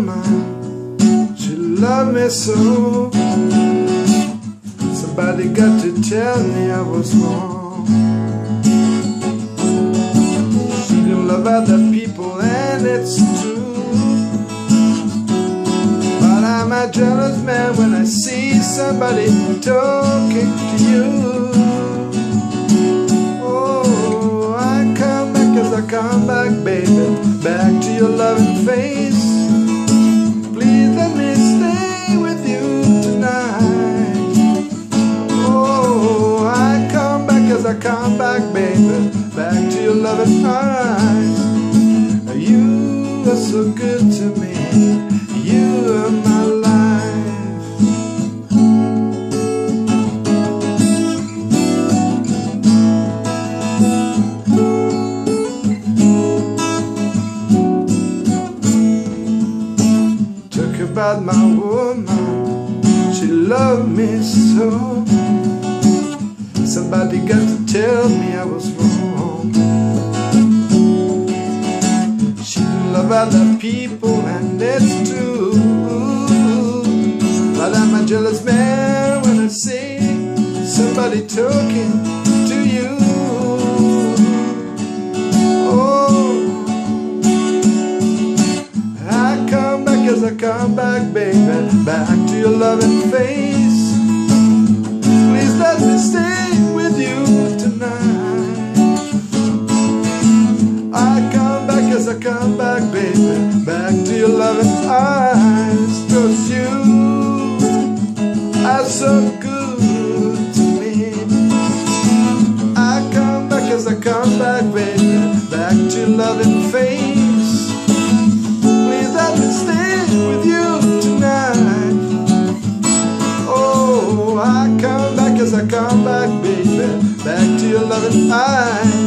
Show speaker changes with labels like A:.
A: woman, she loved me so. Somebody got to tell me I was wrong. She can love other people and it's true, but I'm a jealous man when I see somebody talking to you. Oh, I come back as I come back, baby, back to your loving face. Please let me stay with you tonight. Oh, I come back as I come back, baby, back to your loving eyes. You are so good to me, you are my life. Talk about my woman, she loved me so. Somebody got to tell me I was wrong. She can love other people and it's true, but I'm a jealous man when I see somebody talking to you. Oh, I come back as I come back, baby, back to your loving face. Please let me stay with you tonight. I come back as I come back, baby, back to your loving eyes. 'Cause you are so good to me. I come back as I come back, baby, back to your loving face. Please let me stay with you tonight. Oh, I come back as I come back, baby, back to your loving eyes.